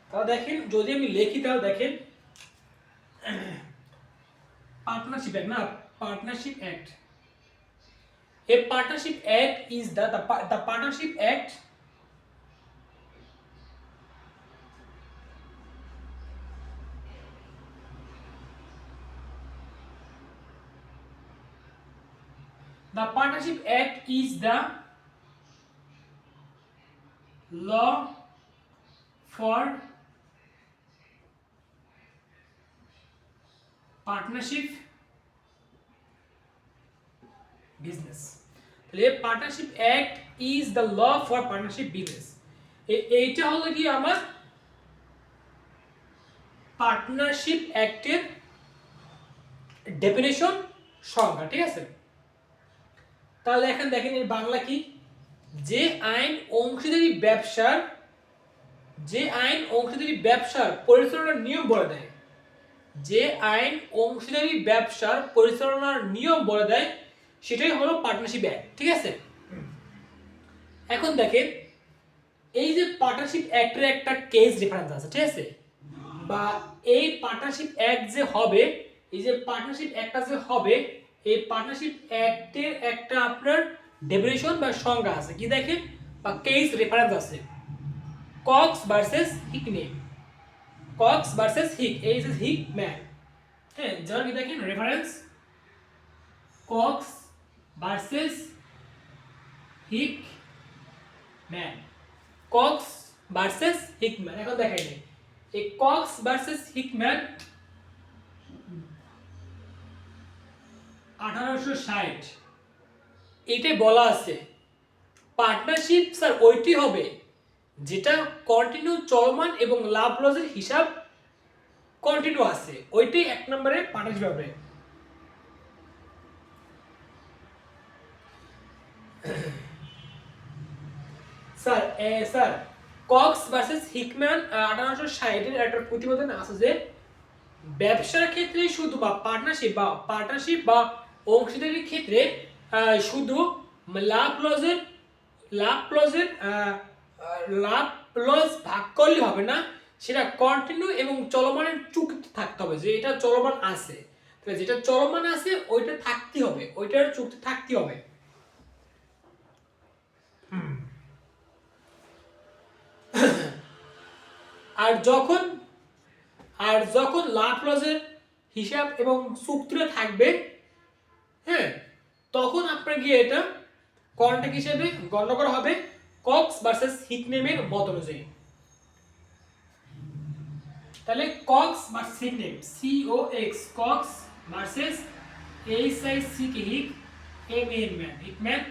তাহলে দেখেন যদি আমি লিখি তাহলে দেখেন পার্টনারশিপ অ্যাক্ট না, partnership act. A partnership act is the partnership act the partnership act is the law for partnership business. তাহলে partnership act is the law for partnership business. এইটা হলো কি আমার পার্টনারশিপ অ্যাক্টের ডেফিনেশন সংজ্ঞা, ঠিক আছে। তাহলে এখন দেখেন এর বাংলা কি, যে আইন অংশীদারি ব্যবসার পরিচালনার নিয়ম বলে দেয়, যে আইন অংশীদারি ব্যবসার পরিচালনার নিয়ম বলে দেয় সেটাই হলো পার্টনারশিপ অ্যাক্ট, ঠিক আছে। এখন দেখেন এই যে পার্টনারশিপ অ্যাক্টের একটা কেস রেফারেন্স আছে, ঠিক আছে, বা এই পার্টনারশিপ অ্যাক্ট যে হবে, এই যে পার্টনারশিপ অ্যাক্টটা যে হবে, এই পার্টনারশিপ অ্যাক্টের একটা আপনার ডেফিনেশন বা সংজ্ঞা আছে, কি দেখেন, বা কেস রেফারেন্স আছে, Cox versus Hickman, Cox versus Hick, এই যে হিক ম্যান, হ্যাঁ, যার কি দেখেন reference Cox versus Hickman, Cox versus Hickman. এখন দেখাই নেই এই কক্স ভার্সেস হিকম্যান 1860, এটাই বলা আছে পার্টনারশিপ স্যার ওইটি হবে যেটা কন্টিনিউ চলমান এবং লাভ লসের হিসাব কন্টিনিউ আছে, ওইটাই এক নম্বরে পার্টনারশিপ হবে। স্যার কক্স ভার্সেস হিকম্যান 1860 এর একটা প্রতিবেদন আছে যে ব্যবসার ক্ষেত্রে শুধু বা পার্টনারশিপ বা অংশীদারির ক্ষেত্রে শুধু লাভ লস ভাগ করলে হবে না, সেটা কন্টিনিউ এবং চলমানের চুক্তি থাকতে হবে, যে এটা চলমান আছে, তাহলে যেটা চলমান আছে ওইটা থাকতে হবে, ওইটার চুক্তি থাকতে হবে। আর যখন লাভ লসের হিসাব এবং চুক্তিটা থাকবে, হ্যাঁ, তখন আপনার গিয়ে এটা কন্ট্রাক্ট হিসেবে গণ্য করা হবে কক্স ভার্সেস হিকনেমের মত অনুযায়ী। তাহলে Cox versus Hickman, COX, Cox versus HIC Hick, MAN Hickman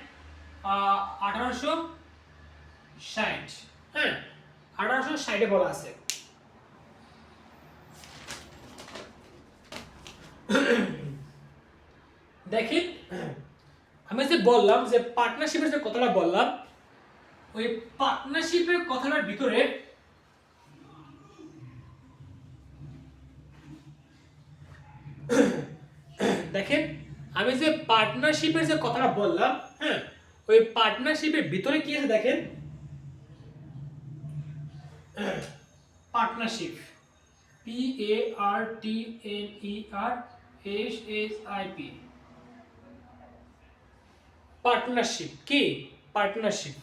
1860, হ্যাঁ 1860 এ বলা আছে। দেখেন আমি যে বললাম যে পার্টনারশিপের যে কথাটা বললাম, ওই পার্টনারশিপের কথাটার ভিতরে দেখেন আমি যে পার্টনারশিপের যে কথাটা বললাম, হ্যাঁ, ওই পার্টনারশিপের ভিতরে কি আছে দেখেন, পার্টনারশিপ PARTNERSHIP, পার্টনারশিপ কি পার্টনারশিপ